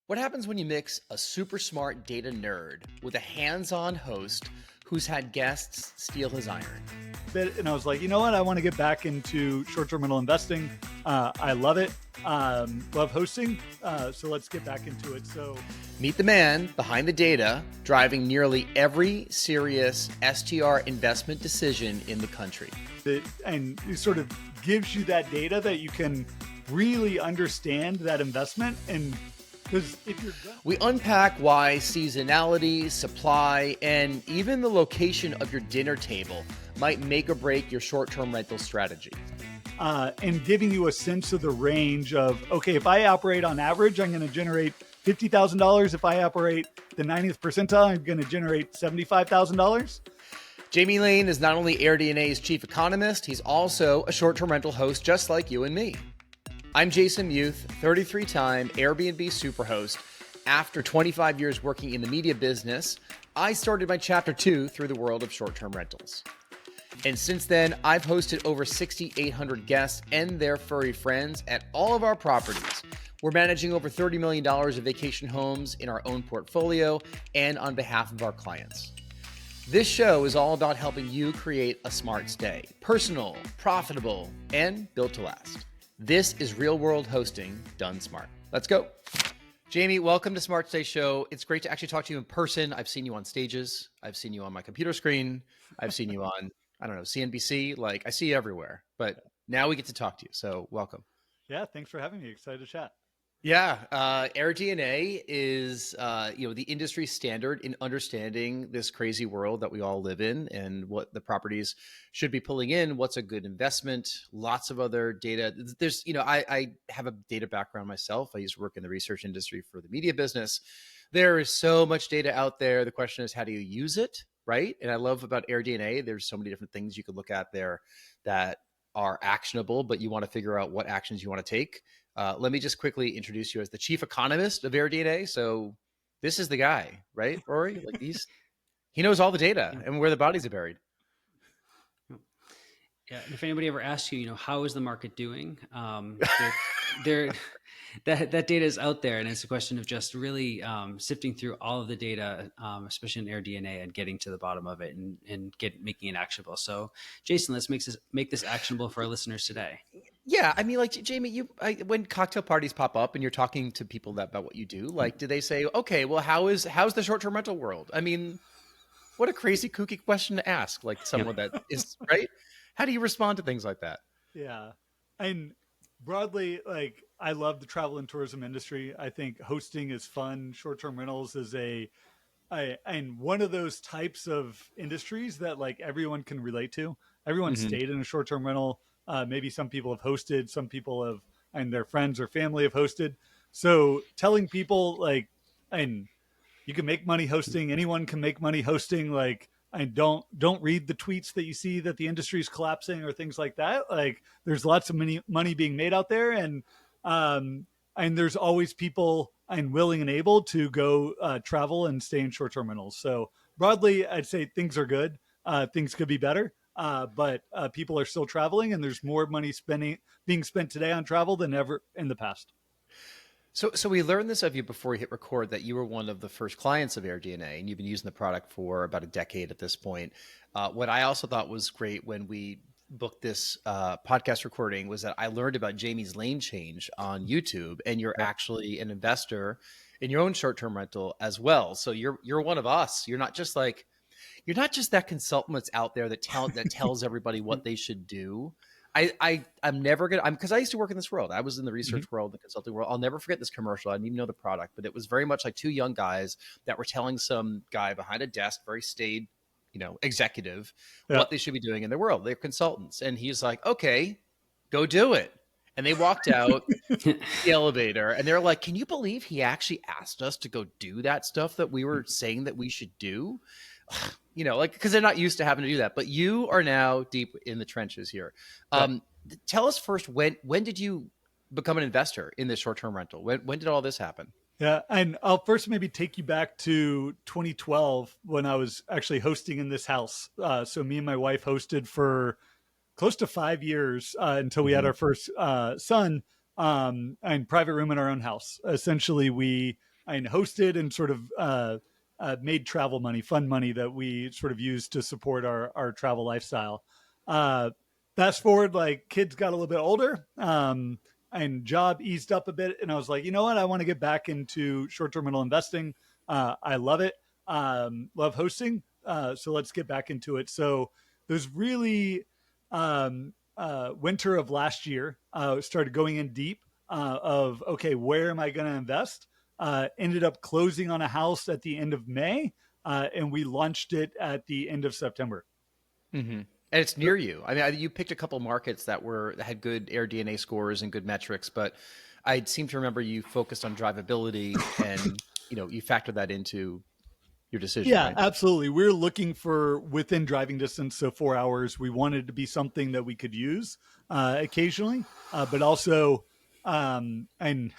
What happens when you mix a super smart data nerd with a hands-on host who's had guests steal his iron? And I was like, you know what? I want to get back into short-term rental investing. I love it. Love hosting. So let's get back into it. So Meet the man behind the data, driving nearly every serious STR investment decision in the country. and it sort of gives you that data that you can really understand that investment. And because if you're We unpack why seasonality, supply, and even the location of your dinner table might make or break your short-term rental strategy. And giving you a sense of the range of, okay, if I operate on average, I'm going to generate $50,000. If I operate the 90th percentile, I'm going to generate $75,000. Jamie Lane is not only AirDNA's chief economist, he's also a short-term rental host just like you and me. I'm Jason Muth, 33-time Airbnb superhost. After 25 years working in the media business, I started my chapter 2 through the world of short-term rentals. And since then, I've hosted over 6,800 guests and their furry friends at all of our properties. We're managing over $30 million of vacation homes in our own portfolio and on behalf of our clients. This show is all about helping you create a smart stay, personal, profitable, and built to last. This is real world hosting done smart. Let's go. Jamie, welcome to Smart Stay Show. It's great to actually talk to you in person. I've seen you on stages. I've seen you on my computer screen. I've seen you on, CNBC. Like, I see you everywhere. But now we get to talk to you. So welcome. Yeah, thanks for having me. Excited to chat. Yeah, AirDNA is, the industry standard in understanding this crazy world that we all live in and what the properties should be pulling in, what's a good investment, lots of other data. There's, I have a data background myself. I used to work in the research industry for the media business. There is so much data out there. The question is, how do you use it, right? And I love about AirDNA, there's so many different things you could look at there that are actionable, but you want to figure out what actions you want to take. Let me just quickly introduce you as the chief economist of AirDNA. So this is the guy, right, Rory? Like he knows all the data and where the bodies are buried. Yeah, and if anybody ever asks you, how is the market doing? That data is out there, and it's a question of just really sifting through all of the data, especially in AirDNA, and getting to the bottom of it and making it actionable. So, Jason, let's make this actionable for our listeners today. Yeah, I mean, like Jamie, when cocktail parties pop up and you're talking to people about what you do, like, do they say, okay, well, how's the short-term rental world? I mean, what a crazy, kooky question to ask, like someone that is right. How do you respond to things like that? Yeah. And broadly, like, I love the travel and tourism industry. I think hosting is fun. Short-term rentals is and one of those types of industries that like everyone can relate to. Everyone stayed in a short-term rental. Maybe some people have hosted, some people have, and their friends or family have hosted. So telling people like, and you can make money hosting, anyone can make money hosting. Like, and don't read the tweets that you see that the industry is collapsing or things like that. Like, there's lots of money being made out there, and there's always people and willing and able to go travel and stay in short-term rentals. So broadly, I'd say things are good. Things could be better, but people are still traveling, and there's more money being spent today on travel than ever in the past. So we learned this of you before we hit record, that you were one of the first clients of AirDNA, and you've been using the product for about a decade at this point. What I also thought was great when we booked this podcast recording was that I learned about Jamie's lane change on YouTube, and you're actually an investor in your own short-term rental as well. So you're one of us. You're not just that consultant that's out there that tells everybody what they should do. I'm never going to, because I used to work in this world. I was in the research world, the consulting world. I'll never forget this commercial. I didn't even know the product, but it was very much like two young guys that were telling some guy behind a desk, very staid, executive, what they should be doing in their world. They're consultants. And he's like, okay, go do it. And they walked out the elevator, and they're like, can you believe he actually asked us to go do that stuff that we were saying that we should do? Because they're not used to having to do that. But you are now deep in the trenches here. Tell us first, when did you become an investor in this short-term rental? When did all this happen? Yeah, and I'll first maybe take you back to 2012 when I was actually hosting in this house. So me and my wife hosted for close to 5 years until we had our first son, and private room in our own house. Essentially, we hosted and sort of made travel money, fun money that we sort of used to support our travel lifestyle. Fast forward, like kids got a little bit older, and job eased up a bit. And I was like, you know what? I want to get back into short-term rental investing. I love it. Love hosting. So let's get back into it. So there's really winter of last year, started going in deep of, okay, where am I going to invest? Ended up closing on a house at the end of May, and we launched it at the end of September. Mm-hmm. And it's near you. I mean, you picked a couple markets that had good AirDNA scores and good metrics, but I seem to remember you focused on drivability, and you factor that into your decision. Yeah, right? absolutely. We're looking for within driving distance, so 4 hours. We wanted to be something that we could use occasionally, but also, and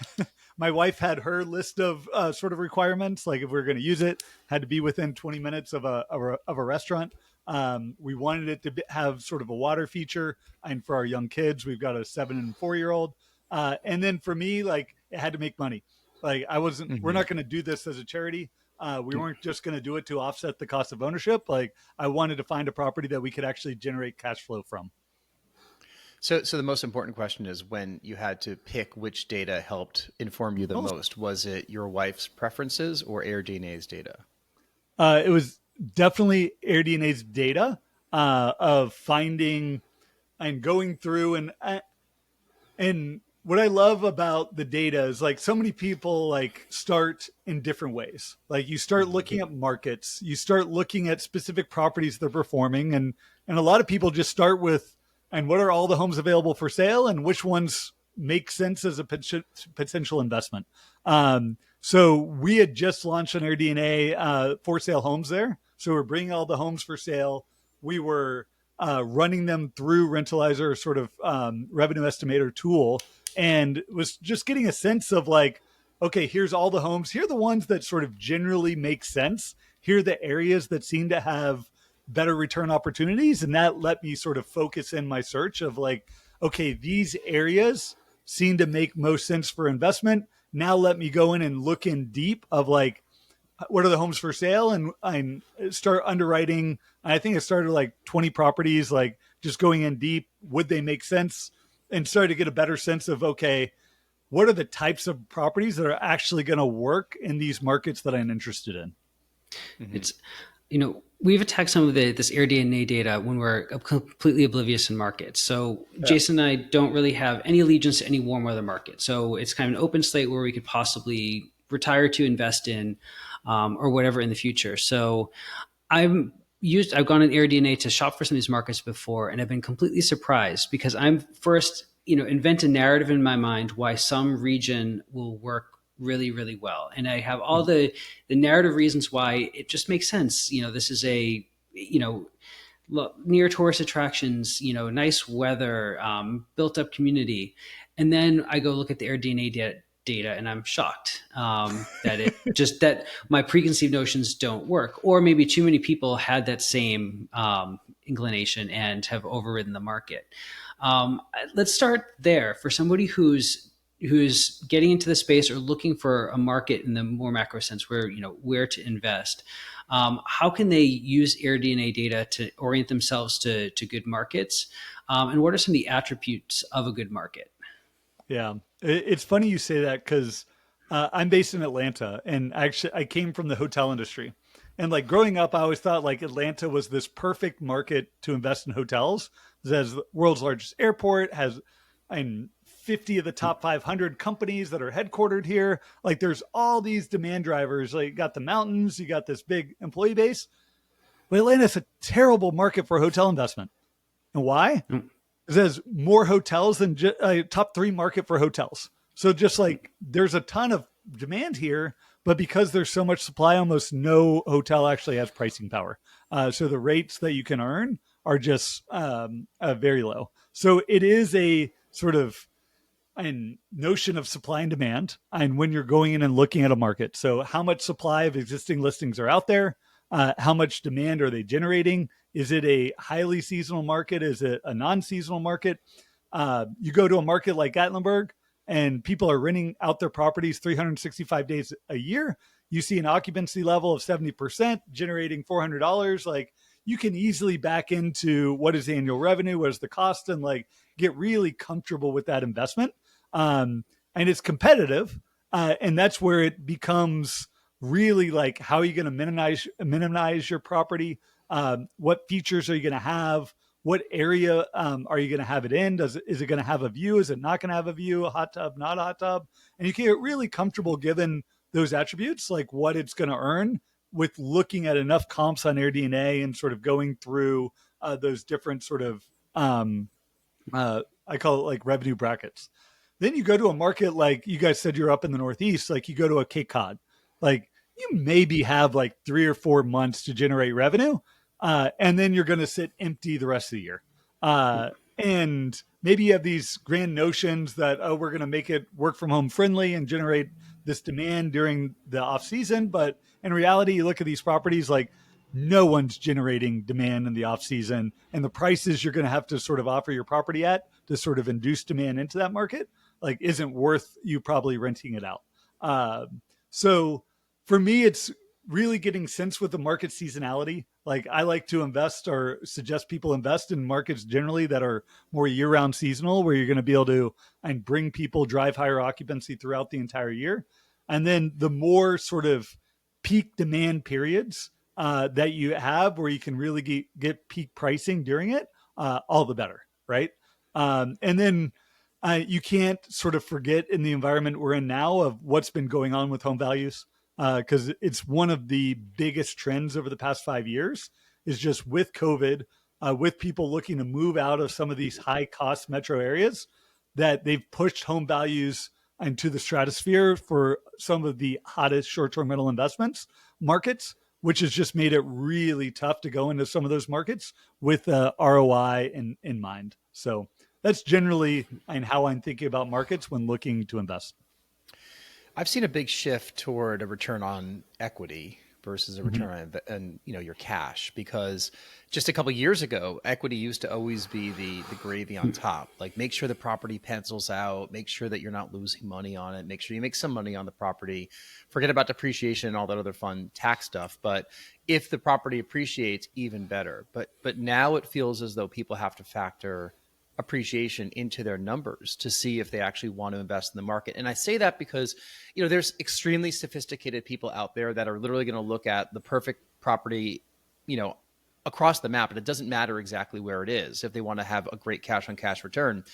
my wife had her list of sort of requirements. Like if we were going to use it, had to be within 20 minutes of a restaurant. We wanted it to have sort of a water feature, and for our young kids, we've got a 7 and 4-year-old. And then for me, like it had to make money. Like we're not going to do this as a charity. We weren't just going to do it to offset the cost of ownership. Like I wanted to find a property that we could actually generate cash flow from. So the most important question is, when you had to pick which data helped inform you the most, was it your wife's preferences or AirDNA's data? It was definitely AirDNA's data of finding and going through and what I love about the data is like so many people like start in different ways. Like you start looking at markets, you start looking at specific properties they're performing, and a lot of people just start with, and what are all the homes available for sale and which ones make sense as a potential investment. So we had just launched on AirDNA for sale homes there. So we're bringing all the homes for sale. We were running them through Rentalizer, sort of revenue estimator tool, and was just getting a sense of like, okay, here's all the homes. Here are the ones that sort of generally make sense. Here are the areas that seem to have better return opportunities. And that let me sort of focus in my search of like, okay, these areas seem to make most sense for investment. Now let me go in and look in deep of like, what are the homes for sale? And I start underwriting. I think I started like 20 properties, like just going in deep. Would they make sense? And started to get a better sense of, okay, what are the types of properties that are actually going to work in these markets that I'm interested in? It's, we've attacked some of this AirDNA data when we're completely oblivious in markets. So Jason and I don't really have any allegiance to any warm weather market. So it's kind of an open slate where we could possibly retire to invest in or whatever in the future. So I've gone in AirDNA to shop for some of these markets before, and I've been completely surprised because I'm first, invent a narrative in my mind why some region will work really, really well. And I have all the narrative reasons why it just makes sense. This is a, near tourist attractions, nice weather, built up community. And then I go look at the AirDNA data and I'm shocked that my preconceived notions don't work, or maybe too many people had that same inclination and have overridden the market. Let's start there. For somebody who's getting into the space or looking for a market in the more macro sense, where to invest, how can they use AirDNA data to orient themselves to good markets? And what are some of the attributes of a good market? Yeah, it's funny you say that because I'm based in Atlanta, and actually I came from the hotel industry. And like growing up, I always thought like Atlanta was this perfect market to invest in hotels. It has the world's largest airport, has 50 of the top 500 companies that are headquartered here. Like there's all these demand drivers. Like you got the mountains, you got this big employee base. But Atlanta's a terrible market for hotel investment. And why? It says more hotels than top 3 market for hotels. So just like there's a ton of demand here, but because there's so much supply, almost no hotel actually has pricing power. So the rates that you can earn are just very low. So it is a sort of a notion of supply and demand, and when you're going in and looking at a market. So how much supply of existing listings are out there? How much demand are they generating? Is it a highly seasonal market? Is it a non-seasonal market? You go to a market like Gatlinburg, and people are renting out their properties 365 days a year, you see an occupancy level of 70%, generating $400. Like, you can easily back into what is the annual revenue, what is the cost, and like get really comfortable with that investment. And it's competitive. And that's where it becomes really like, how are you going to minimize your property? What features are you going to have? What area are you going to have it in? Is it going to have a view? Is it not going to have a view? A hot tub, not a hot tub? And you can get really comfortable given those attributes, like what it's going to earn, with looking at enough comps on AirDNA and sort of going through those different sort of, I call it like revenue brackets. Then you go to a market like you guys said you're up in the Northeast, like you go to a Cape Cod, like you maybe have like 3 or 4 months to generate revenue. And then you're going to sit empty the rest of the year. And maybe you have these grand notions that, oh, we're going to make it work from home friendly and generate this demand during the off season. But in reality, you look at these properties, like no one's generating demand in the off season, and the prices you're going to have to sort of offer your property at to sort of induce demand into that market, like isn't worth you probably renting it out. So for me, it's really getting sense with the market seasonality. Like, I like to invest or suggest people invest in markets generally that are more year-round seasonal, where you're going to be able to and bring people, drive higher occupancy throughout the entire year. And then the more sort of peak demand periods that you have, where you can really get peak pricing during it, all the better, right? And then you can't sort of forget, in the environment we're in now, of what's been going on with home values. Because it's one of the biggest trends over the past 5 years, is just with COVID, with people looking to move out of some of these high cost metro areas, that they've pushed home values into the stratosphere for some of the hottest short-term rental investments markets, which has just made it really tough to go into some of those markets with ROI in mind. So that's generally how I'm thinking about markets when looking to invest. I've seen a big shift toward a return on equity versus a return on your cash, because just a couple of years ago, equity used to always be the gravy on top. Like, make sure the property pencils out, make sure that you're not losing money on it, make sure you make some money on the property, forget about depreciation and all that other fun tax stuff. But if the property appreciates, even better. But now it feels as though people have to factor appreciation into their numbers to see if they actually want to invest in the market. And I say that because, there's extremely sophisticated people out there that are literally going to look at the perfect property, across the map, and it doesn't matter exactly where it is if they want to have a great cash on cash return.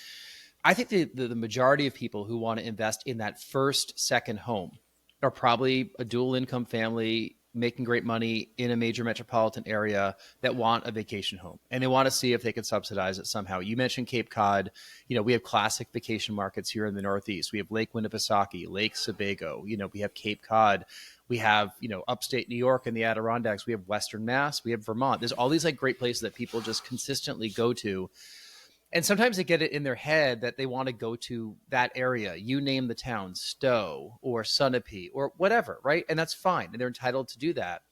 I think the majority of people who want to invest in that first, second home are probably a dual income family making great money in a major metropolitan area that want a vacation home, and they want to see if they can subsidize it somehow. You mentioned Cape Cod. We have classic vacation markets here in the Northeast. We have Lake Winnipesaukee, Lake Sebago. We have Cape Cod. We have, upstate New York and the Adirondacks. We have Western Mass. We have Vermont. There's all these like great places that people just consistently go to. And sometimes they get it in their head that they want to go to that area. You name the town, Stowe or Sunapee or whatever, right? And that's fine. And they're entitled to do that.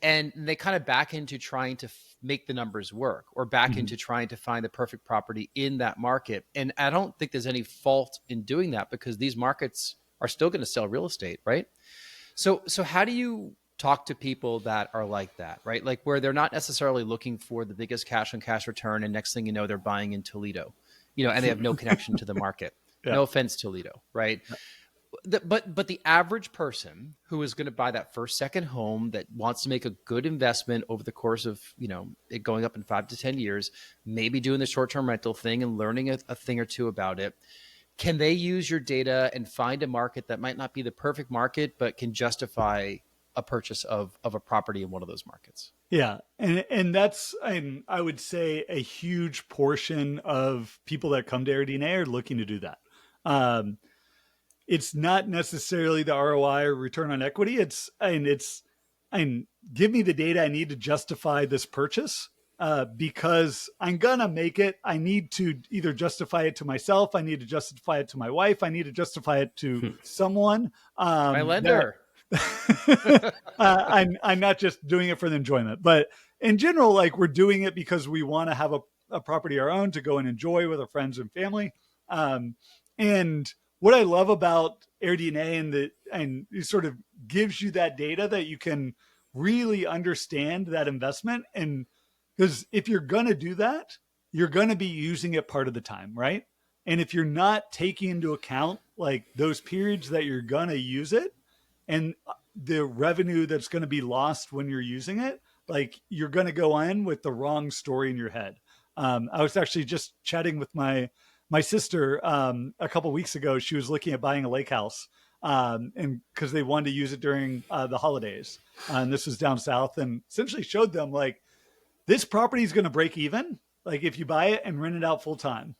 And they kind of back into trying to make the numbers work, or back into trying to find the perfect property in that market. And I don't think there's any fault in doing that, because these markets are still going to sell real estate, right? So how do you talk to people that are like that, right? Like, where they're not necessarily looking for the biggest cash on cash return, and next thing you know, they're buying in Toledo, and they have no connection to the market. Yeah. No offense, Toledo, right? But the average person who is going to buy that first, second home, that wants to make a good investment over the course of, it going up in 5 to 10 years, maybe doing the short-term rental thing and learning a thing or two about it, can they use your data and find a market that might not be the perfect market, but can justify a purchase of a property in one of those markets? Yeah. And that's, I would say, a huge portion of people that come to AirDNA are looking to do that. It's not necessarily the ROI or return on equity. It's give me the data I need to justify this purchase, because I'm going to make it. I need to either justify it to myself. I need to justify it to my wife. I need to justify it to someone. My lender. I'm not just doing it for the enjoyment, but in general, like, we're doing it because we want to have a property of our own to go and enjoy with our friends and family. And what I love about AirDNA and it sort of gives you that data that you can really understand that investment. And because if you're going to do that, you're going to be using it part of the time, right? And if you're not taking into account like those periods that you're going to use it and the revenue that's going to be lost when you're using it, like you're going to go in with the wrong story in your head. I was actually just chatting with my sister a couple of weeks ago. She was looking at buying a lake house, and because they wanted to use it during the holidays, and this was down south, and essentially showed them like this property is going to break even. Like if you buy it and rent it out full time,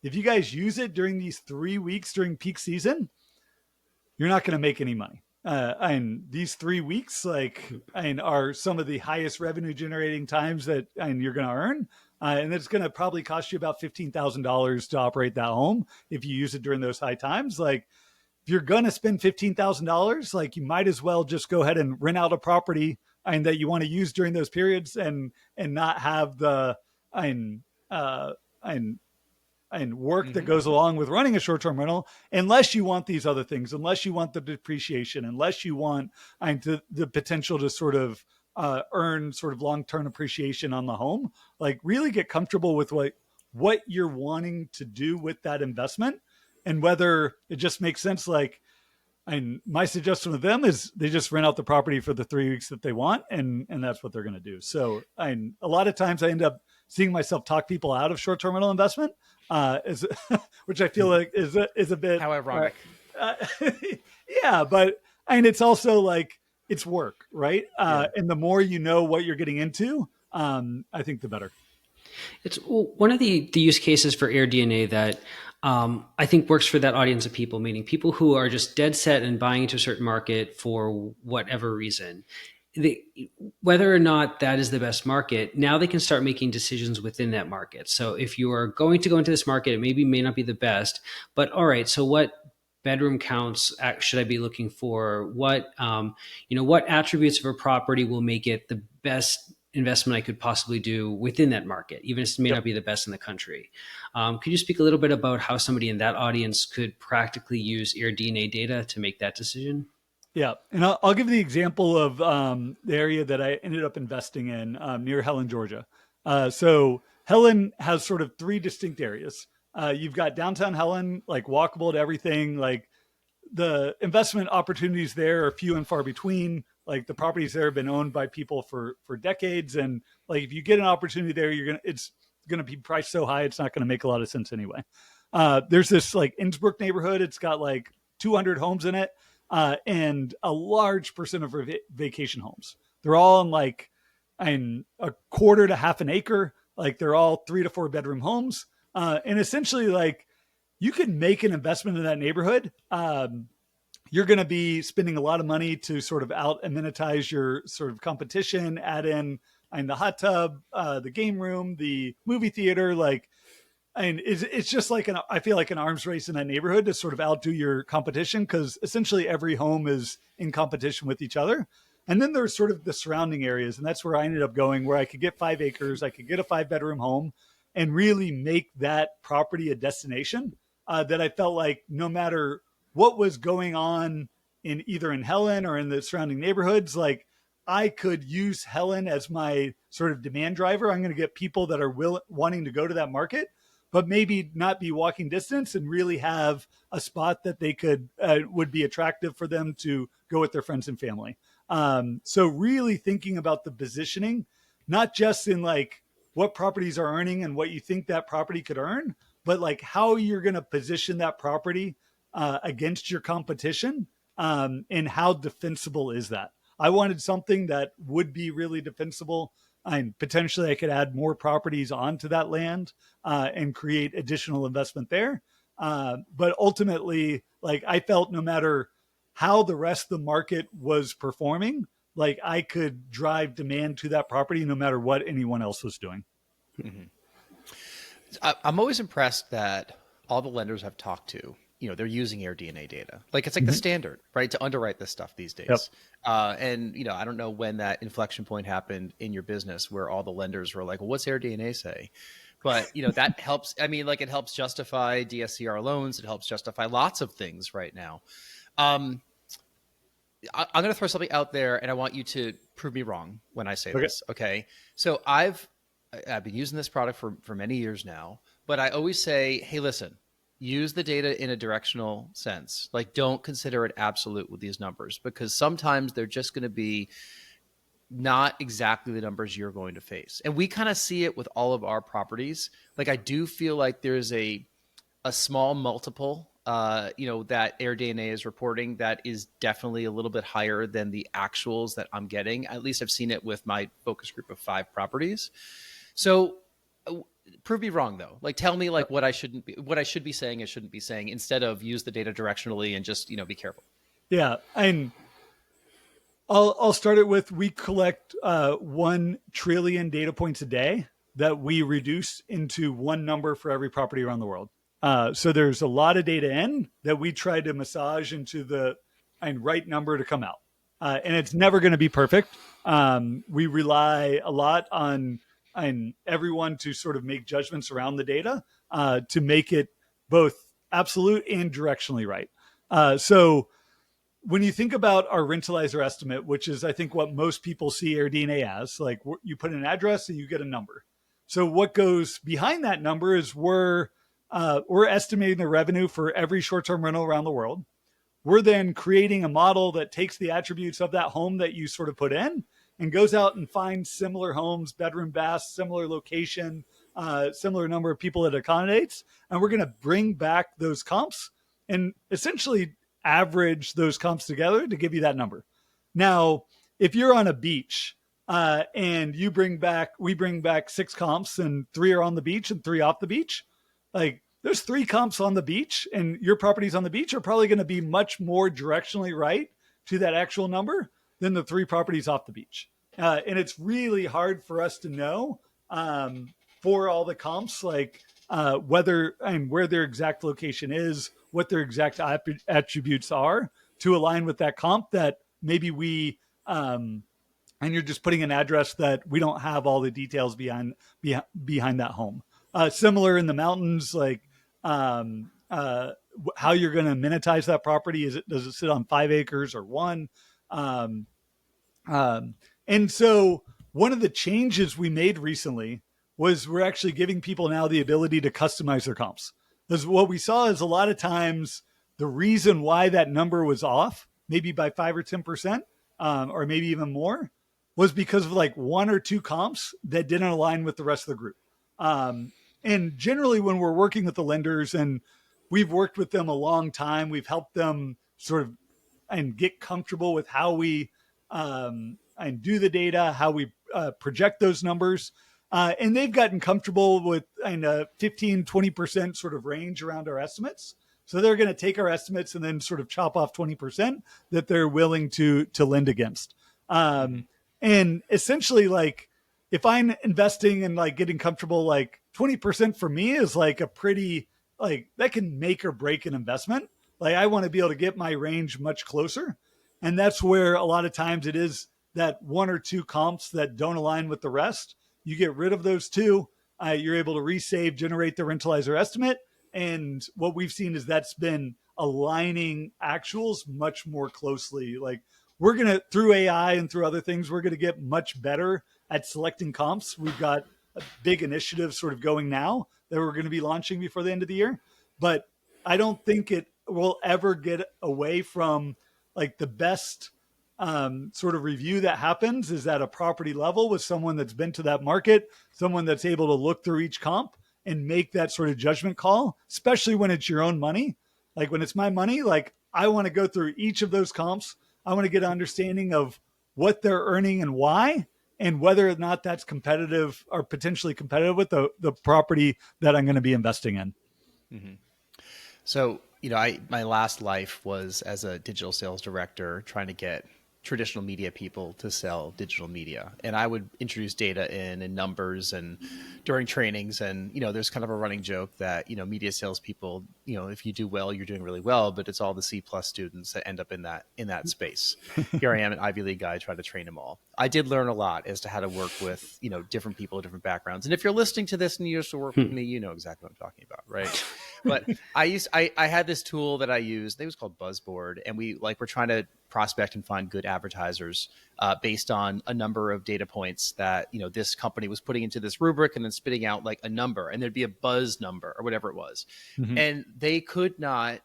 if you guys use it during these 3 weeks during peak season, you're not going to make any money. And these 3 weeks, are some of the highest revenue generating times that you're going to earn. And it's going to probably cost you about $15,000 to operate that home if you use it during those high times. Like if you're going to spend $15,000, like you might as well just go ahead and rent out a property and that you want to use during those periods and not have the and work that goes along with running a short-term rental, unless you want these other things, unless you want the depreciation, unless you want the potential to sort of earn sort of long-term appreciation on the home. Like really get comfortable with what you're wanting to do with that investment and whether it just makes sense. Like, and my suggestion to them is they just rent out the property for the 3 weeks that they want, and that's what they're going to do. So a lot of times I end up seeing myself talk people out of short-term rental investment, which I feel like is a bit how ironic. Yeah, but it's also like it's work, right? And the more you know what you're getting into, I think the better. It's one of the use cases for AirDNA that I think works for that audience of people, meaning people who are just dead set and buying into a certain market for whatever reason. Whether or not that is the best market, now they can start making decisions within that market. So if you are going to go into this market, it may not be the best, but all right, so what bedroom counts should I be looking for? What attributes of a property will make it the best investment I could possibly do within that market, even if it may not be the best in the country. Could you speak a little bit about how somebody in that audience could practically use AirDNA data to make that decision? Yeah. And I'll give the example of the area that I ended up investing in near Helen, Georgia. So Helen has sort of three distinct areas. You've got downtown Helen, like walkable to everything. Like the investment opportunities there are few and far between. Like the properties there have been owned by people for decades. And like, if you get an opportunity there, it's going to be priced so high, it's not going to make a lot of sense anyway. There's this like Innsbruck neighborhood. It's got like 200 homes in it. And a large percent of vacation homes. They're all in like a quarter to half an acre. Like they're all 3 to 4 bedroom homes. And essentially like you can make an investment in that neighborhood. You're going to be spending a lot of money to sort of out amenitize your sort of competition, add in the hot tub, the game room, the movie theater, like, and it's just like I feel like an arms race in that neighborhood to sort of outdo your competition because essentially every home is in competition with each other. And then there's sort of the surrounding areas. And that's where I ended up going, where I could get 5 acres, I could get a 5-bedroom home and really make that property a destination that I felt like no matter what was going on in either in Helen or in the surrounding neighborhoods, like I could use Helen as my sort of demand driver. I'm going to get people that are wanting to go to that market, but maybe not be walking distance and really have a spot that they would be attractive for them to go with their friends and family. So really thinking about the positioning, not just in like what properties are earning and what you think that property could earn, but like how you're going to position that property against your competition, and how defensible is that? I wanted something that would be really defensible. And potentially I could add more properties onto that land and create additional investment there. But ultimately, like I felt no matter how the rest of the market was performing, like I could drive demand to that property no matter what anyone else was doing. Mm-hmm. I'm always impressed that all the lenders I've talked to, they're using AirDNA data. Like it's like the standard, right, to underwrite this stuff these days. Yep. And I don't know when that inflection point happened in your business where all the lenders were like, well, what's AirDNA say? but that helps. I mean, like, it helps justify DSCR loans. It helps justify lots of things right now. I'm going to throw something out there, and I want you to prove me wrong when I say this. Okay. So I've been using this product for many years now, but I always say, hey, listen, use the data in a directional sense. Like, don't consider it absolute with these numbers, because sometimes they're just going to be not exactly the numbers you're going to face. And we kind of see it with all of our properties. Like, I do feel like there's a small multiple, that AirDNA is reporting that is definitely a little bit higher than the actuals that I'm getting. At least I've seen it with my focus group of 5 properties. So prove me wrong, though. Like, tell me, like, what I should be saying, I shouldn't be saying, instead of use the data directionally and just, be careful. Yeah. And I'll start it with, we collect 1 trillion data points a day that we reduce into one number for every property around the world. So there's a lot of data in that we try to massage into the right number to come out. And it's never going to be perfect. We rely a lot on everyone to sort of make judgments around the data to make it both absolute and directionally right. So when you think about our rentalizer estimate, which is, I think, what most people see AirDNA as, like, you put an address and you get a number. So what goes behind that number is we're estimating the revenue for every short-term rental around the world. We're then creating a model that takes the attributes of that home that you sort of put in and goes out and finds similar homes, bedroom, bath, similar location, similar number of people it accommodates. And we're going to bring back those comps and essentially average those comps together to give you that number. Now, if you're on a beach and we bring back 6 comps and 3 are on the beach and 3 off the beach, like, there's 3 comps on the beach and your properties on the beach are probably going to be much more directionally right to that actual number than the 3 properties off the beach. And it's really hard for us to know for all the comps, like whether and where their exact location is, what their exact attributes are to align with that comp that maybe we, and you're just putting an address that we don't have all the details behind that home. Similar in the mountains, like how you're going to monetize that property. Does it sit on 5 acres or 1? And so one of the changes we made recently was we're actually giving people now the ability to customize their comps. Because what we saw is a lot of times the reason why that number was off, maybe by 5 or 10%, or maybe even more, was because of like 1 or 2 comps that didn't align with the rest of the group. And generally when we're working with the lenders, and we've worked with them a long time, we've helped them sort of and get comfortable with how we and do the data, how we project those numbers. And they've gotten comfortable with a 15, 20% sort of range around our estimates. So they're going to take our estimates and then sort of chop off 20% that they're willing to lend against. And essentially, like, if I'm investing and like getting comfortable, like 20% for me is like a pretty, like, that can make or break an investment. Like, I want to be able to get my range much closer. And that's where a lot of times it is that 1 or 2 comps that don't align with the rest. You get rid of those 2. You're able to resave, generate the rentalizer estimate. And what we've seen is that's been aligning actuals much more closely. Like, we're going to, through AI and through other things, we're going to get much better at selecting comps. We've got a big initiative sort of going now that we're going to be launching before the end of the year. But I don't think it will ever get away from, like, the best sort of review that happens is at a property level with someone that's been to that market, someone that's able to look through each comp and make that sort of judgment call, especially when it's your own money. Like, when it's my money, like, I want to go through each of those comps. I want to get an understanding of what they're earning and why, and whether or not that's competitive or potentially competitive with the property that I'm going to be investing in. Mm-hmm. So, my last life was as a digital sales director trying to get traditional media people to sell digital media. And I would introduce data in and numbers and during trainings. And, there's kind of a running joke that, media salespeople, if you do well, you're doing really well, but it's all the C+ students that end up in that space. Here I am, an Ivy League guy, trying to train them all. I did learn a lot as to how to work with, different people, different backgrounds. And if you're listening to this and you used to work with me, you know exactly what I'm talking about, right? But I had this tool that I used. I think it was called Buzzboard, and we're trying to prospect and find good advertisers based on a number of data points that this company was putting into this rubric and then spitting out like a number, and there'd be a buzz number or whatever it was, and they could not,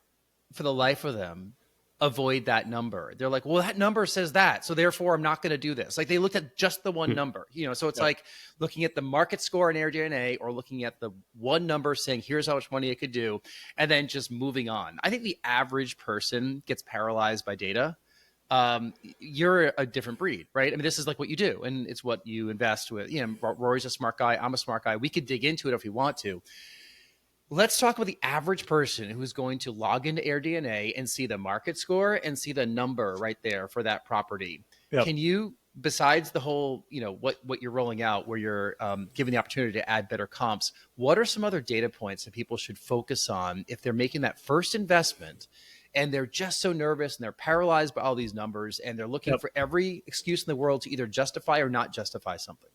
for the life of them, avoid that number. They're like, well, that number says that, so therefore I'm not going to do this. Like, they looked at just the one number, so it's like looking at the market score in AirDNA or looking at the one number saying, here's how much money it could do, and then just moving on. I think the average person gets paralyzed by data. You're a different breed, right? I mean, this is like what you do, and it's what you invest with. Rory's a smart guy. I'm a smart guy. We could dig into it if we want to. Let's talk about the average person who's going to log into AirDNA and see the market score and see the number right there for that property. Yep. Can you, besides the whole, what you're rolling out, where you're giving the opportunity to add better comps, what are some other data points that people should focus on if they're making that first investment and they're just so nervous and they're paralyzed by all these numbers and they're looking for every excuse in the world to either justify or not justify something?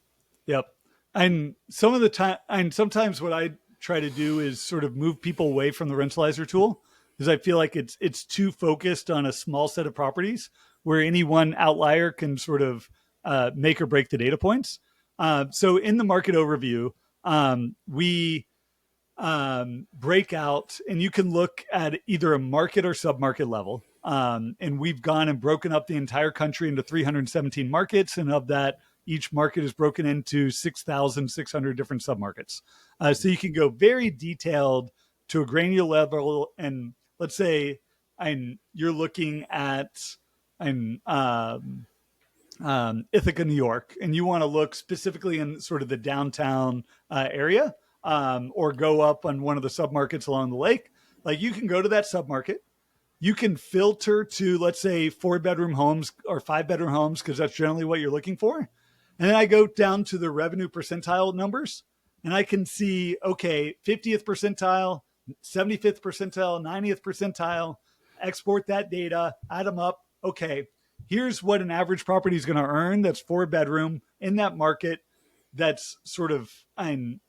Yep. And some of the time, and sometimes what I try to do is sort of move people away from the Rentalizer tool, because I feel like it's too focused on a small set of properties where any one outlier can sort of make or break the data points. So in the market overview, we break out, and you can look at either a market or sub-market level. And we've gone and broken up the entire country into 317 markets. And of that, each market is broken into 6,600 different submarkets. So you can go very detailed to a granular level. And let's say you're looking at Ithaca, New York, and you want to look specifically in sort of the downtown area, or go up on one of the submarkets along the lake. Like, you can go to that submarket. You can filter to, let's say, 4-bedroom homes or 5-bedroom homes, because that's generally what you're looking for. And then I go down to the revenue percentile numbers, and I can see, okay, 50th percentile, 75th percentile, 90th percentile, export that data, add them up. Okay, here's what an average property is going to earn that's 4-bedroom in that market. That's sort of, I'm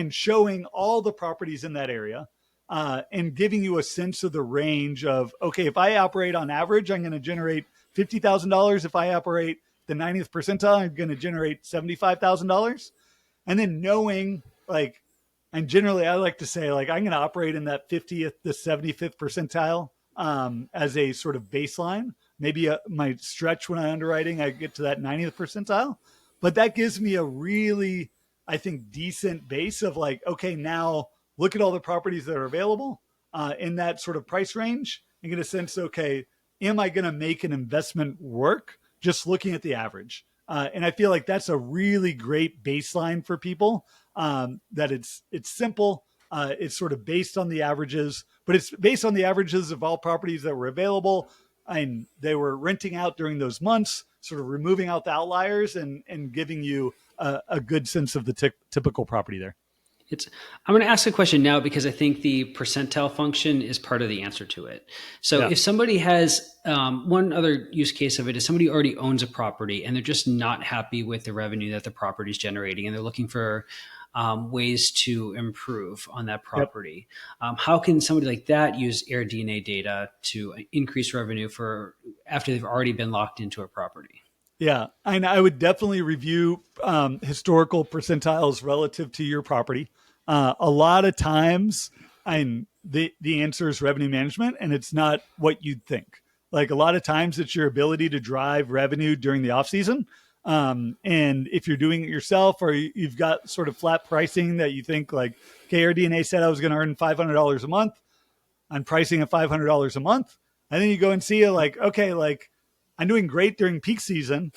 showing all the properties in that area, and giving you a sense of the range of, okay, if I operate on average, I'm going to generate $50,000. If I operate the 90th percentile, I'm going to generate $75,000. And then knowing, like, and generally I like to say, like, I'm going to operate in that 50th to 75th percentile as a sort of baseline. Maybe my stretch when I'm underwriting, I get to that 90th percentile. But that gives me a really, I think, decent base of like, okay, now look at all the properties that are available in that sort of price range and get a sense, okay, am I going to make an investment work just looking at the average? And I feel like that's a really great baseline for people, that it's simple. It's sort of based on the averages, but it's based on the averages of all properties that were available. And they were renting out during those months, sort of removing out the outliers and giving you a good sense of the typical property there. I'm going to ask a question now because I think the percentile function is part of the answer to it. So if somebody has one other use case of it is somebody already owns a property and they're just not happy with the revenue that the property is generating, and they're looking for ways to improve on that property. How can somebody like that use AirDNA data to increase revenue for after they've already been locked into a property? Yeah, and I would definitely review historical percentiles relative to your property. A lot of times, the answer is revenue management, and it's not what you'd think. Like, a lot of times, it's your ability to drive revenue during the off season. And if you're doing it yourself, or you've got sort of flat pricing that you think like, okay, AirDNA said I was going to earn $500 a month. I'm pricing at $500 a month. And then you go and see it like, okay, like, I'm doing great during peak season,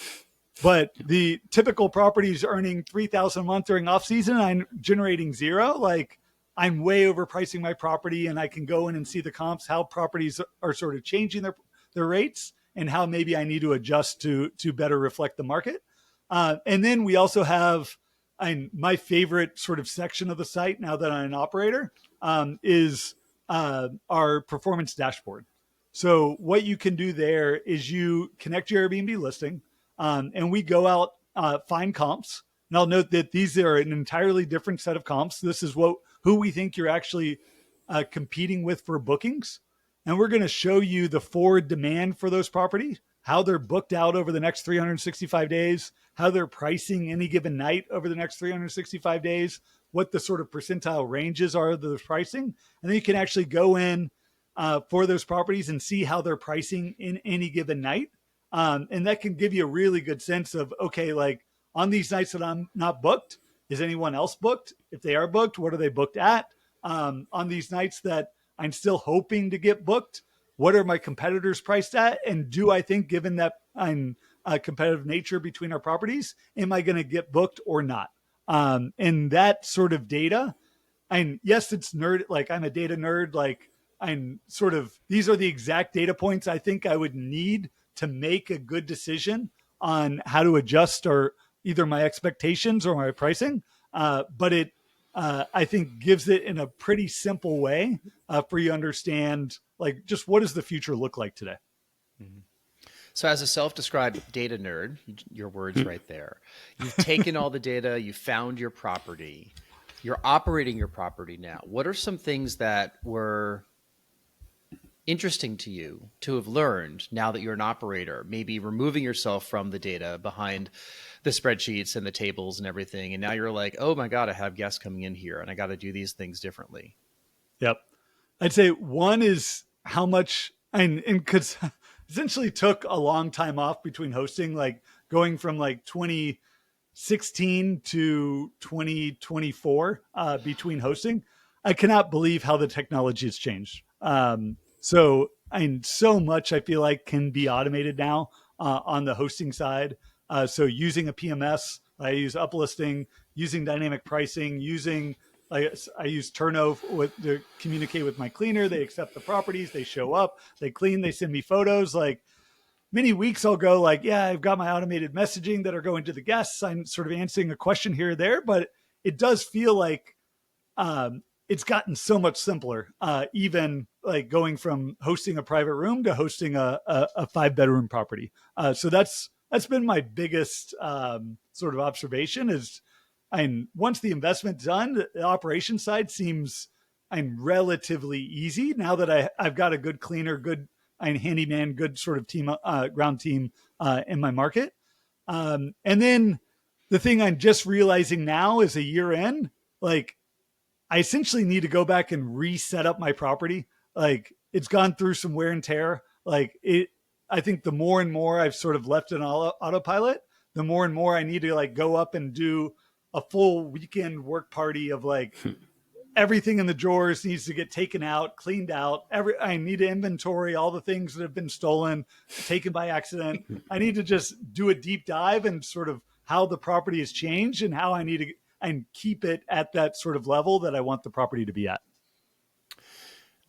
but the typical property is earning $3,000 a month during off season. I'm generating zero. Like, I'm way overpricing my property, and I can go in and see the comps, how properties are sort of changing their rates. and how maybe I need to adjust to better reflect the market. And then we also have my favorite sort of section of the site now that I'm an operator is our performance dashboard. So what you can do there is you connect your Airbnb listing, and we go out, find comps. And I'll note that these are an entirely different set of comps. This is who we think you're actually competing with for bookings. And we're going to show you the forward demand for those properties, how they're booked out over the next 365 days, how they're pricing any given night over the next 365 days, what the sort of percentile ranges are of the pricing. And then you can actually go in for those properties and see how they're pricing in any given night. And that can give you a really good sense of, okay, like on these nights that I'm not booked, is anyone else booked? If they are booked, what are they booked at? On these nights that I'm still hoping to get booked, what are my competitors priced at? And do I think, given that I'm a competitive nature between our properties, am I going to get booked or not? And that sort of data, and yes, it's nerd, like I'm a data nerd, like I'm sort of, these are the exact data points I think I would need to make a good decision on how to adjust or either my expectations or my pricing. But it, I think, gives it in a pretty simple way for you to understand, like, just what does the future look like today? Mm-hmm. So as a self-described data nerd, your words right there, you've taken all the data, you found your property, you're operating your property now. What are some things that were interesting to you to have learned now that you're an operator, maybe removing yourself from the data behind the spreadsheets and the tables and everything, and now you're like, oh my God, I have guests coming in here and I got to do these things differently? Yep. I'd say one is how much, and because essentially took a long time off between hosting, like going from like 2016 to 2024 between hosting. I cannot believe how the technology has changed. So much I feel like can be automated now on the hosting side. So using a PMS, I use uplisting, using dynamic pricing, using I use turnover to communicate with my cleaner. They accept the properties, they show up, they clean, they send me photos. Like many weeks I'll go like, yeah, I've got my automated messaging that are going to the guests. I'm sort of answering a question here or there, but it does feel like it's gotten so much simpler, even like going from hosting a private room to hosting a 5-bedroom property. So that's been my biggest sort of observation is, and once the investment's done, the operation side seems relatively easy now that I've got a good cleaner, good handyman, good sort of team, ground team in my market. And then the thing I'm just realizing now is a year in, like I essentially need to go back and reset up my property. Like it's gone through some wear and tear. Like I think the more and more I've sort of left an autopilot, the more and more I need to like go up and do a full weekend work party of like everything in the drawers needs to get taken out, cleaned out. I need to inventory all the things that have been stolen, taken by accident. I need to just do a deep dive and sort of how the property has changed and how I need to and keep it at that sort of level that I want the property to be at.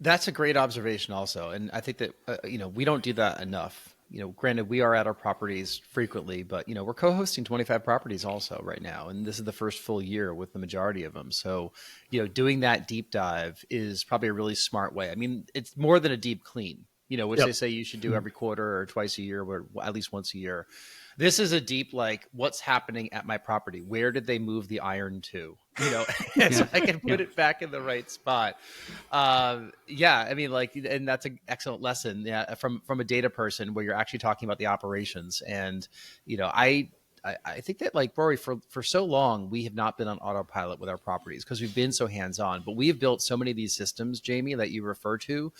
That's a great observation also. And I think that, we don't do that enough. Granted, we are at our properties frequently, but, we're co-hosting 25 properties also right now. And this is the first full year with the majority of them. So, doing that deep dive is probably a really smart way. I mean, it's more than a deep clean, which they say you should do every quarter or twice a year, or at least once a year. This is a deep, like, what's happening at my property? Where did they move the iron to? So I can put it back in the right spot. And that's an excellent lesson from a data person where you're actually talking about the operations. And, I think that, like, Rory, for so long, we have not been on autopilot with our properties because we've been so hands-on. But we have built so many of these systems, Jamie, that you refer to,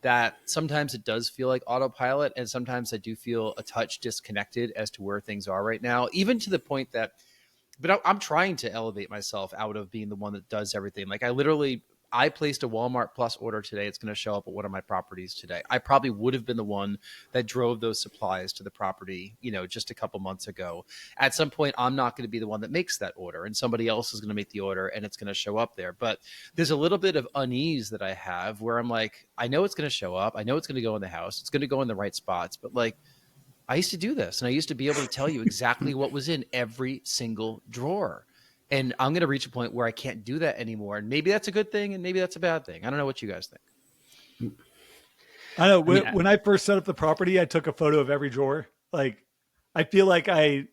that sometimes it does feel like autopilot. And sometimes I do feel a touch disconnected as to where things are right now, even to the point that, but I'm trying to elevate myself out of being the one that does everything. Like I placed a Walmart Plus order today. It's going to show up at one of my properties today. I probably would have been the one that drove those supplies to the property, just a couple months ago. At some point, I'm not going to be the one that makes that order, and somebody else is going to make the order and it's going to show up there. But there's a little bit of unease that I have where I'm like, I know it's going to show up. I know it's going to go in the house. It's going to go in the right spots. But like, I used to do this, and I used to be able to tell you exactly what was in every single drawer. And I'm going to reach a point where I can't do that anymore. And maybe that's a good thing, and maybe that's a bad thing. I don't know what you guys think. I know I mean, when I first set up the property, I took a photo of every drawer. Like, I feel like I'm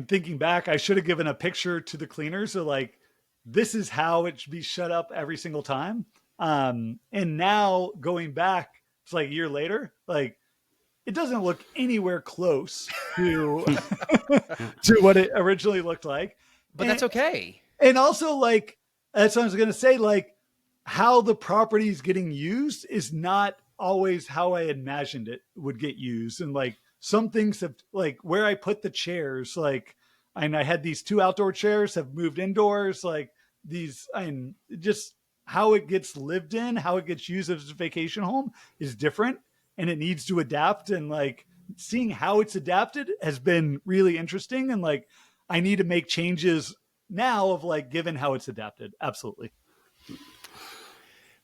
thinking back, I should have given a picture to the cleaners. So like, this is how it should be shut up every single time. And now going back, it's like a year later, like it doesn't look anywhere close to, to what it originally looked like. But that's okay. And also like, that's what I was going to say, like how the property is getting used is not always how I imagined it would get used. And like some things have like where I put the chairs, like, and I had these 2 outdoor chairs have moved indoors, like these, and just how it gets lived in, how it gets used as a vacation home is different and it needs to adapt. And like seeing how it's adapted has been really interesting. And like, I need to make changes now of like, given how it's adapted. Absolutely.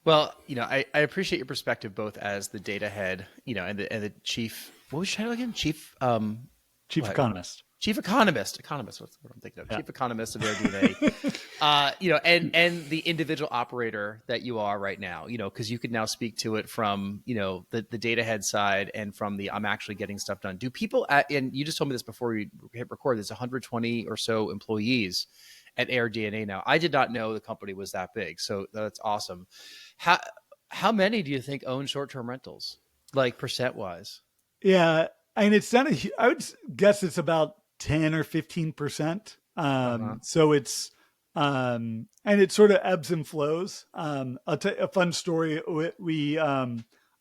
Well, I appreciate your perspective both as the data head, and the chief. What was your title again? Chief Economist. Chief economist. Economist. What's what I'm thinking of? Yeah. Chief economist of AirDNA. And the individual operator that you are right now. Because you could now speak to it from the data head side and from the I'm actually getting stuff done. Do people and you just told me this before we hit record. There's 120 or so employees at AirDNA now. I did not know the company was that big, so that's awesome. How many do you think own short-term rentals, like percent wise? Yeah, and it's not I would guess it's about 10 or 15%. So it's and it sort of ebbs and flows. I'll tell you a fun story. We our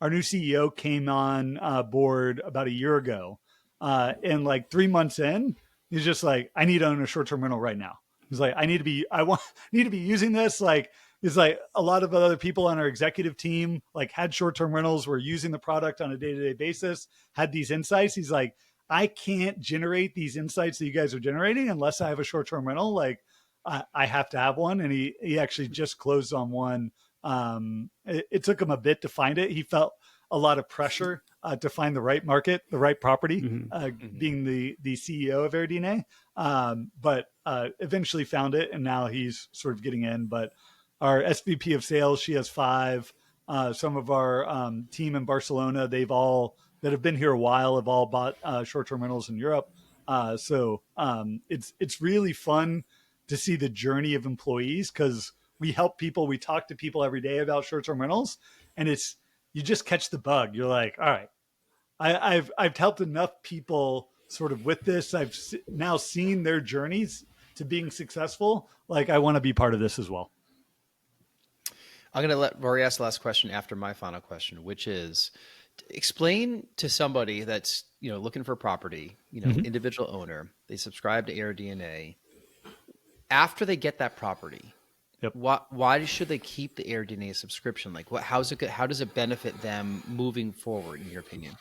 new CEO came on board about a year ago, and like 3 months in, he's just like, I need to own a short-term rental right now. He's like, need to be using this. Like, it's like a lot of other people on our executive team, like had short-term rentals, were using the product on a day-to-day basis, had these insights. He's like, I can't generate these insights that you guys are generating unless I have a short-term rental. Like I have to have one. And he actually just closed on one. It took him a bit to find it. He felt a lot of pressure to find the right market, the right property, being the CEO of AirDNA. But eventually found it, and now he's sort of getting in. But our SVP of sales, she has 5. Some of our team in Barcelona, that have been here a while, have all bought short-term rentals in Europe. So it's really fun to see the journey of employees, because we help people, we talk to people every day about short-term rentals, and you just catch the bug. You're like, all right, I've helped enough people sort of with this. I've now seen their journeys to being successful. Like, I want to be part of this as well. I'm going to let Rory ask the last question after my final question, which is, explain to somebody that's looking for property, individual owner, they subscribe to AirDNA. After they get that property, yep, why should they keep the AirDNA subscription? Like, how does it benefit them moving forward, in your opinion?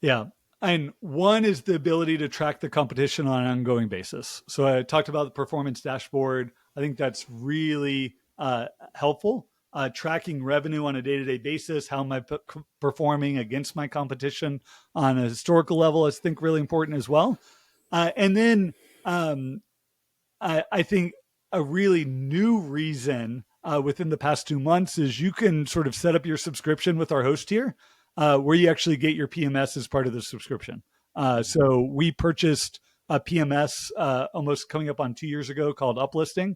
Yeah. And one is the ability to track the competition on an ongoing basis. So I talked about the performance dashboard. I think that's really helpful. Tracking revenue on a day-to-day basis. How am I performing against my competition on a historical level? I think really important as well. And then I think a really new reason within the past 2 months is you can sort of set up your subscription with our host tier, where you actually get your PMS as part of the subscription. So we purchased a PMS almost coming up on 2 years ago called Uplisting.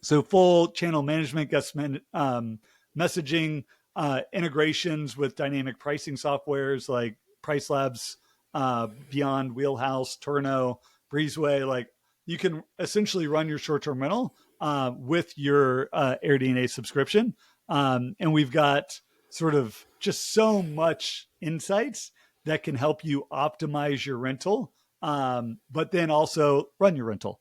So full channel management, guest messaging, integrations with dynamic pricing softwares like Price Labs, Beyond, Wheelhouse, Turno, Breezeway. Like, you can essentially run your short-term rental with your AirDNA subscription. And we've got sort of just so much insights that can help you optimize your rental, but then also run your rental.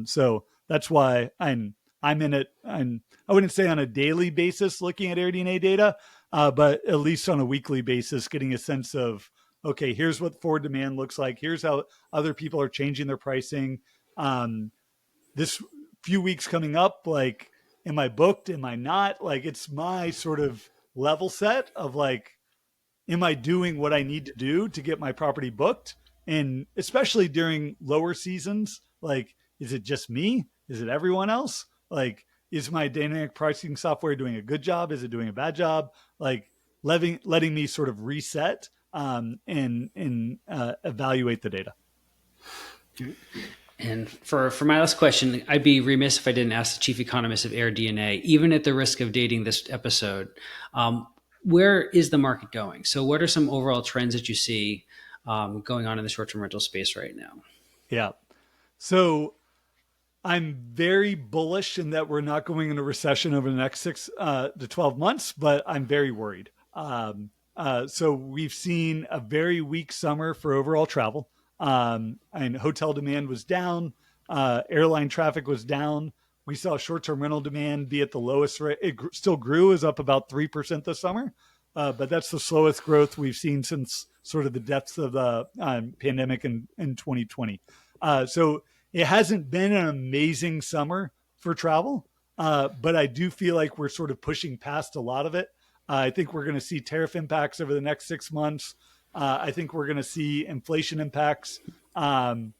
So that's why I'm in it. I wouldn't say on a daily basis looking at AirDNA data, but at least on a weekly basis, getting a sense of, okay, here's what forward demand looks like. Here's how other people are changing their pricing. This few weeks coming up, like, am I booked? Am I not? Like, it's my sort of level set of like, am I doing what I need to do to get my property booked? And especially during lower seasons, like, is it just me? Is it everyone else? Like, is my dynamic pricing software doing a good job? Is it doing a bad job? Like, letting me sort of reset and evaluate the data. And for my last question, I'd be remiss if I didn't ask the chief economist of AirDNA, even at the risk of dating this episode, where is the market going? So what are some overall trends that you see going on in the short-term rental space right now? Yeah. So I'm very bullish in that we're not going into recession over the next 6 to 12 months, but I'm very worried. So we've seen a very weak summer for overall travel. And hotel demand was down. Airline traffic was down. We saw short-term rental demand be at the lowest rate. It still grew, is up about 3% this summer. But that's the slowest growth we've seen since sort of the depths of the pandemic in 2020. So it hasn't been an amazing summer for travel, but I do feel like we're sort of pushing past a lot of it. I think we're going to see tariff impacts over the next 6 months. I think we're going to see inflation impacts. And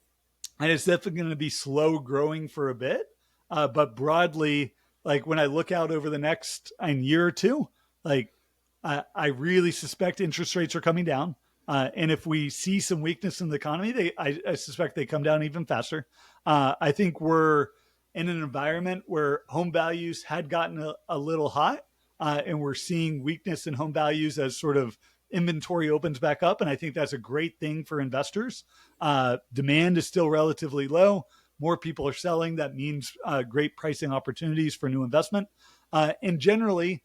it's definitely going to be slow growing for a bit. But broadly, like when I look out over the next year or two, like I really suspect interest rates are coming down. And if we see some weakness in the economy, I suspect they come down even faster. I think we're in an environment where home values had gotten a little hot, and we're seeing weakness in home values as sort of inventory opens back up. And I think that's a great thing for investors. Demand is still relatively low. More people are selling. That means great pricing opportunities for new investment. And generally,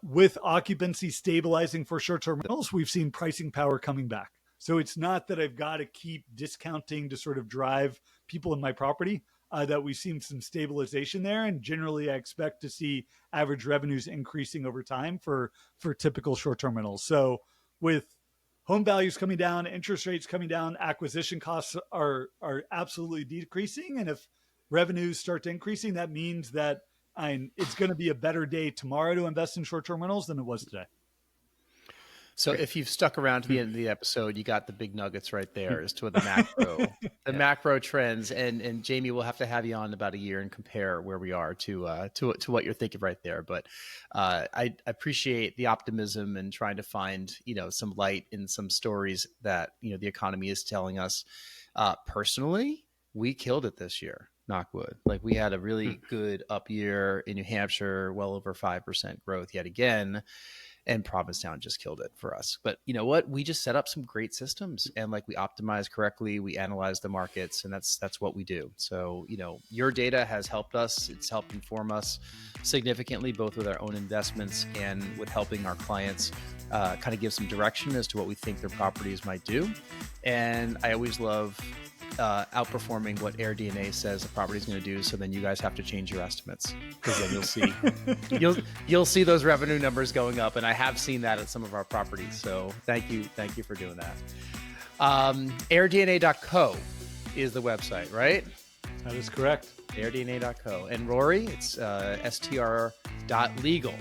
with occupancy stabilizing for short-term rentals, we've seen pricing power coming back. So it's not that I've got to keep discounting to sort of drive people in my property, that we've seen some stabilization there. And generally, I expect to see average revenues increasing over time for typical short-term rentals. So with home values coming down, interest rates coming down, acquisition costs are absolutely decreasing. And if revenues start to increasing, that means that it's going to be a better day tomorrow to invest in short-term rentals than it was today. So if you've stuck around to the end of the episode, you got the big nuggets right there as to the macro trends. And Jamie, we'll have to have you on in about a year and compare where we are to what you're thinking right there. But I appreciate the optimism and trying to find, some light in some stories that, the economy is telling us. Personally, we killed it this year. Knock wood. Like we had a really good up year in New Hampshire, well over 5% growth yet again. And Provincetown just killed it for us. But you know what? We just set up some great systems and like we optimize correctly. We analyze the markets and that's what we do. So, your data has helped us. It's helped inform us significantly, both with our own investments and with helping our clients kind of give some direction as to what we think their properties might do. And I always love outperforming what AirDNA says the property is going to do. So then you guys have to change your estimates because then you'll see those revenue numbers going up. And I have seen that at some of our properties. So thank you for doing that. AirDNA.co is the website, right? That is correct. AirDNA.co. And Rory, it's STR.legal.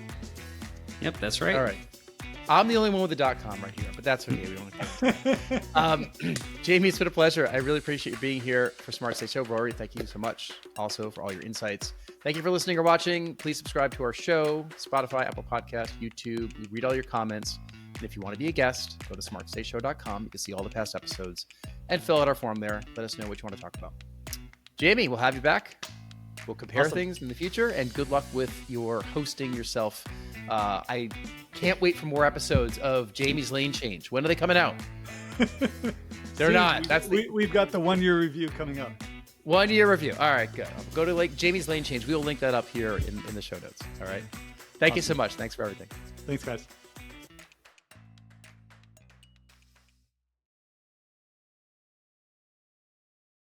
Yep, that's right. All right. I'm the only one with the .com right here, but that's okay. We don't care. Jamie, it's been a pleasure. I really appreciate you being here for Smart State Show. Rory, thank you so much also for all your insights. Thank you for listening or watching. Please subscribe to our show, Spotify, Apple Podcasts, YouTube. We read all your comments. And if you want to be a guest, go to smartstateshow.com. You can see all the past episodes and fill out our form there. Let us know what you want to talk about. Jamie, we'll have you back. We'll compare things in the future, and good luck with your hosting yourself. I can't wait for more episodes of Jamie's Lane Change. When are they coming out? They're not. We've got the 1 year review coming up. 1 year review. All right, good. I'll go to Jamie's Lane Change. We'll link that up here in the show notes. All right. Thank you so much. Thanks for everything. Thanks, guys.